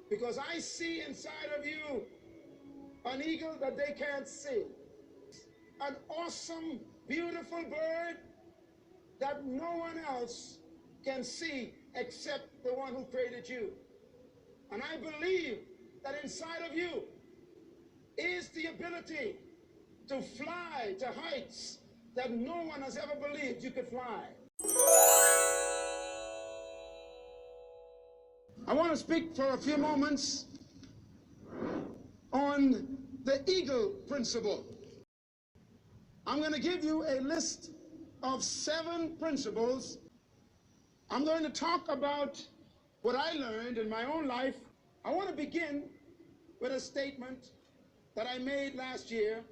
because I see inside of you an eagle that they can't see, an awesome, beautiful bird that no one else can see except the one who created you. And I believe that inside of you is the ability to fly to heights that no one has ever believed you could fly. I want to speak for a few moments on the eagle principle. I'm going to give you a list of 7 principles. I'm going to talk about what I learned in my own life. I want to begin with a statement that I made last year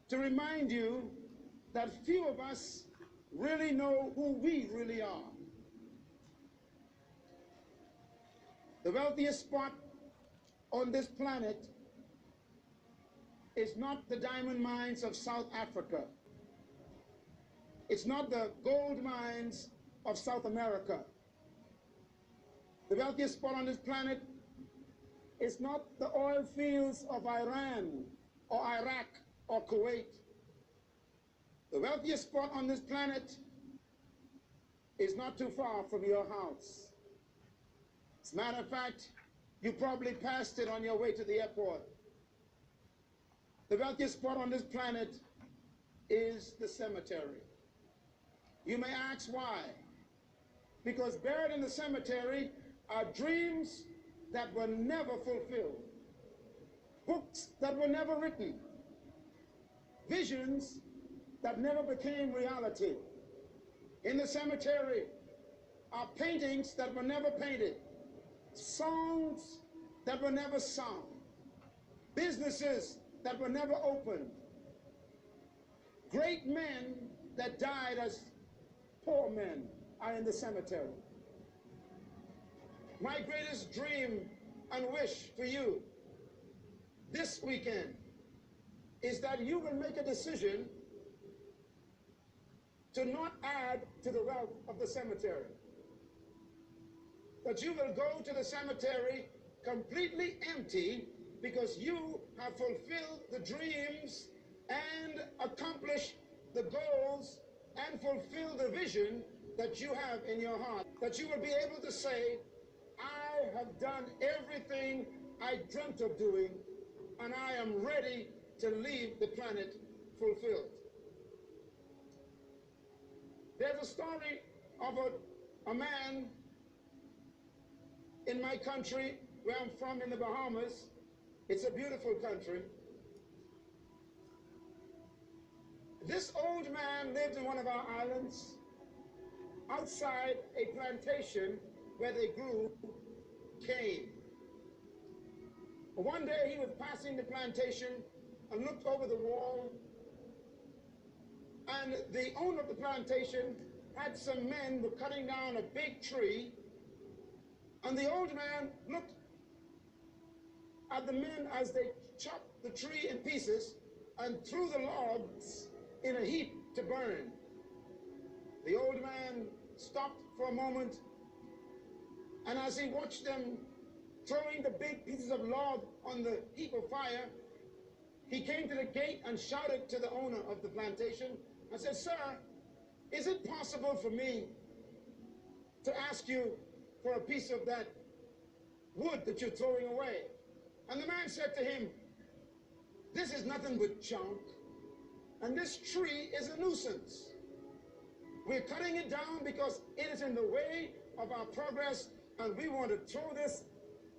to remind you that few of us really know who we really are. The wealthiest spot on this planet is not the diamond mines of South Africa. It's not the gold mines of South America. The wealthiest spot on this planet is not the oil fields of Iran or Iraq or Kuwait. The wealthiest spot on this planet is not too far from your house. As a matter of fact, you probably passed it on your way to the airport. The wealthiest spot on this planet is the cemetery. You may ask why. Because buried in the cemetery are dreams that were never fulfilled, books that were never written, visions that never became reality. In the cemetery are paintings that were never painted, songs that were never sung, businesses that were never opened, great men that died as poor men are in the cemetery. My greatest dream and wish for you this weekend is that you will make a decision to not add to the wealth of the cemetery. That you will go to the cemetery completely empty because you have fulfilled the dreams and accomplished the goals and fulfilled the vision that you have in your heart. That you will be able to say, I have done everything I dreamt of doing, and I am ready to leave the planet fulfilled. There's a story of a man in my country, where I'm from in the Bahamas. It's a beautiful country. This old man lived in one of our islands outside a plantation where they grew cane. One day he was passing the plantation and looked over the wall, and the owner of the plantation had some men who were cutting down a big tree, and the old man looked at the men as they chopped the tree in pieces and threw the logs in a heap to burn. The old man stopped for a moment, and as he watched them throwing the big pieces of log on the heap of fire, he came to the gate and shouted to the owner of the plantation and said, "Sir, is it possible for me to ask you for a piece of that wood that you're throwing away?" And the man said to him, "This is nothing but junk, and this tree is a nuisance. We're cutting it down because it is in the way of our progress, and we want to throw this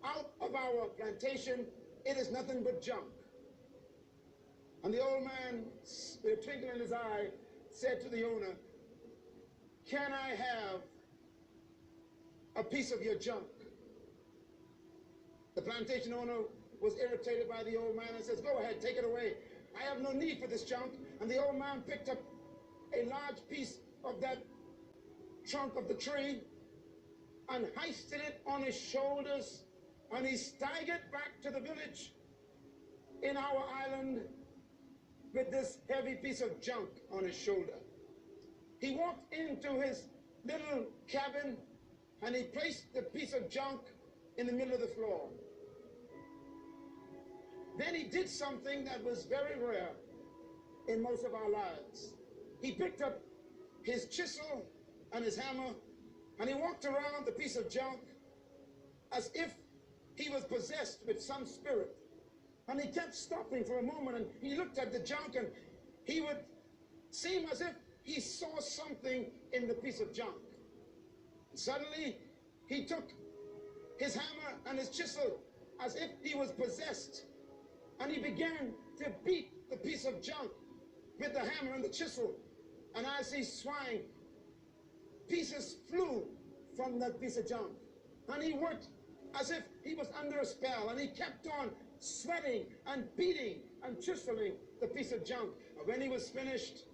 out of our plantation. It is nothing but junk." And the old man, with a twinkle in his eye, said to the owner, "Can I have a piece of your junk?" The plantation owner was irritated by the old man and says, "Go ahead, take it away. I have no need for this junk." And the old man picked up a large piece of that trunk of the tree and hoisted it on his shoulders, and he staggered back to the village in our island with this heavy piece of junk on his shoulder. He walked into his little cabin and he placed the piece of junk in the middle of the floor. Then he did something that was very rare in most of our lives. He picked up his chisel and his hammer, and he walked around the piece of junk as if he was possessed with some spirit. And he kept stopping for a moment, and he looked at the junk, and he would seem as if he saw something in the piece of junk. And suddenly, he took his hammer and his chisel as if he was possessed, and he began to beat the piece of junk with the hammer and the chisel. And as he swung, pieces flew from that piece of junk. And he worked as if he was under a spell, and he kept on sweating and beating and chiseling the piece of junk. And when he was finished,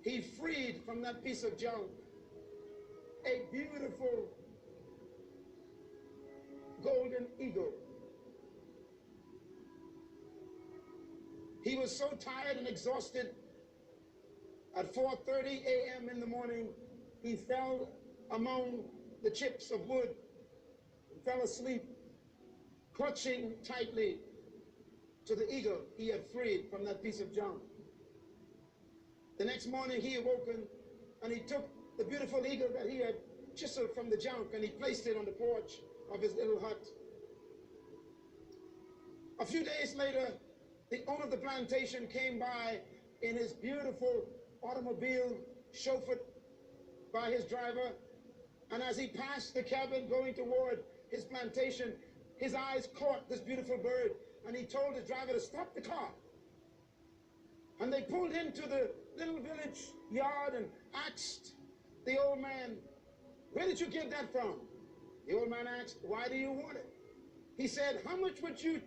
he freed from that piece of junk a beautiful golden eagle. He was so tired and exhausted, at 4:30 a.m. in the morning, he fell among the chips of wood and fell asleep, clutching tightly to the eagle he had freed from that piece of junk. The next morning he awoken, and he took the beautiful eagle that he had chiseled from the junk, and he placed it on the porch of his little hut. A few days later, the owner of the plantation came by in his beautiful automobile, chauffeured by his driver, and as he passed the cabin going toward his plantation, his eyes caught this beautiful bird, and he told his driver to stop the car. And they pulled into the little village yard and asked the old man, "Where did you get that from?" The old man asked, "Why do you want it?" He said, "How much would you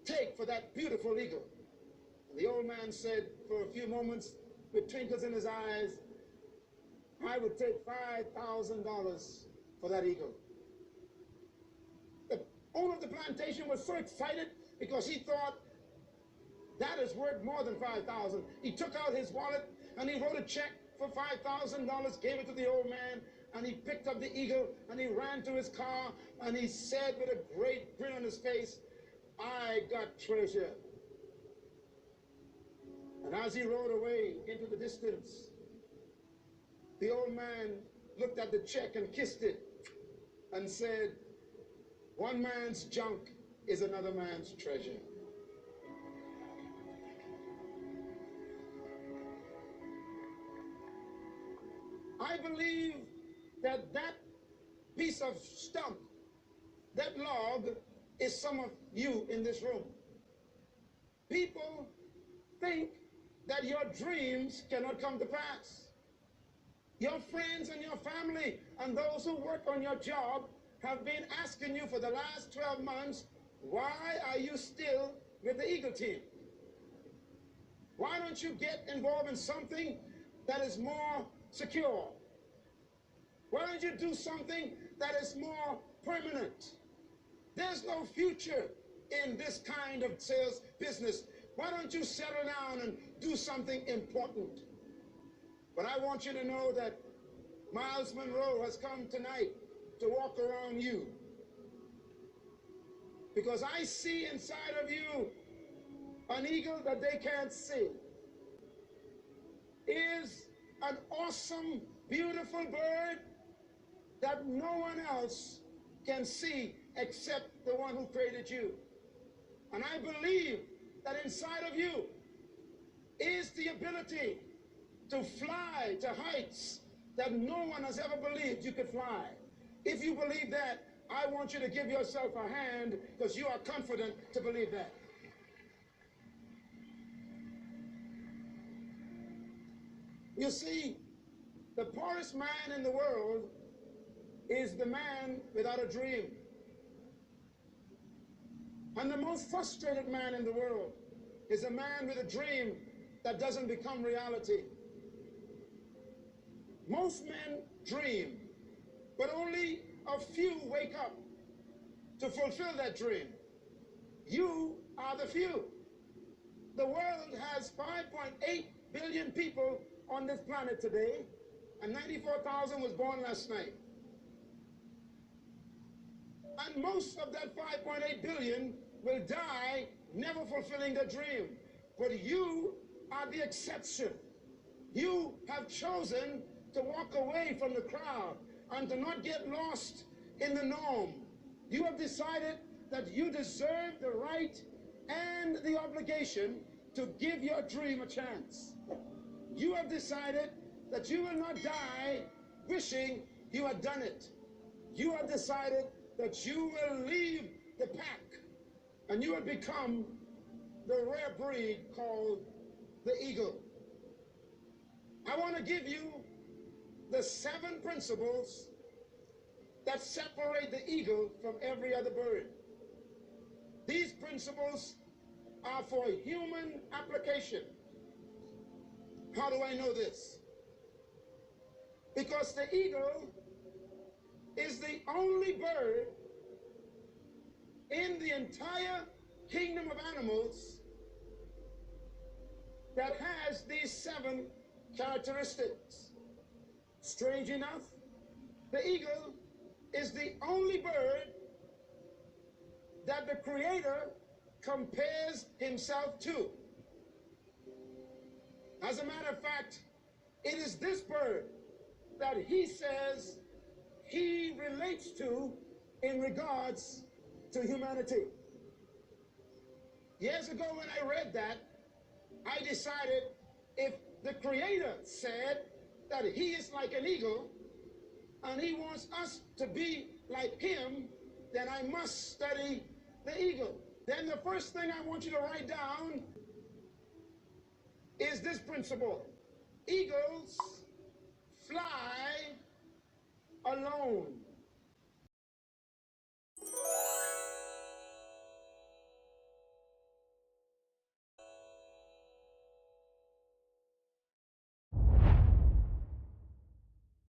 take for that beautiful eagle?" And the old man said, for a few moments, with twinkles in his eyes, "I would take $5,000 for that eagle." The owner of the plantation was so excited because he thought that is worth more than $5,000. He took out his wallet and he wrote a check for $5,000, gave it to the old man, and he picked up the eagle and he ran to his car and he said with a great grin on his face, "I got treasure." And as he rode away into the distance, the old man looked at the check and kissed it and said, "One man's junk is another man's treasure." I believe that that piece of stump, that log, is some of you in this room. People think that your dreams cannot come to pass. Your friends and your family and those who work on your job have been asking you for the last 12 months, why are you still with the Eagle team? Why don't you get involved in something that is more secure? Why don't you do something that is more permanent? There's no future in this kind of sales business. Why don't you settle down and do something important? But I want you to know that Myles Munroe has come tonight to walk around you, because I see inside of you an eagle that they can't see. Is an awesome, beautiful bird that no one else can see except the one who created you. And I believe that inside of you is the ability to fly to heights that no one has ever believed you could fly. If you believe that, I want you to give yourself a hand, because you are confident to believe that. You see, the poorest man in the world is the man without a dream. And the most frustrated man in the world is a man with a dream that doesn't become reality. Most men dream, but only a few wake up to fulfill that dream. You are the few. The world has 5.8 billion people on this planet today, and 94,000 was born last night. And most of that 5.8 billion will die never fulfilling the dream. But you are the exception. You have chosen to walk away from the crowd and to not get lost in the norm. You have decided that you deserve the right and the obligation to give your dream a chance. You have decided that you will not die wishing you had done it. You have decided that you will leave the pack and you will become the rare breed called the eagle. I want to give you the 7 principles that separate the eagle from every other bird. These principles are for human application. How do I know this? Because the eagle is the only bird in the entire kingdom of animals that has these 7 characteristics. Strange enough, the eagle is the only bird that the Creator compares himself to. As a matter of fact, it is this bird that he says he relates to in regards to humanity. Years ago when I read that, I decided if the Creator said that he is like an eagle and he wants us to be like him, then I must study the eagle. Then the first thing I want you to write down is this principle. Eagles fly alone.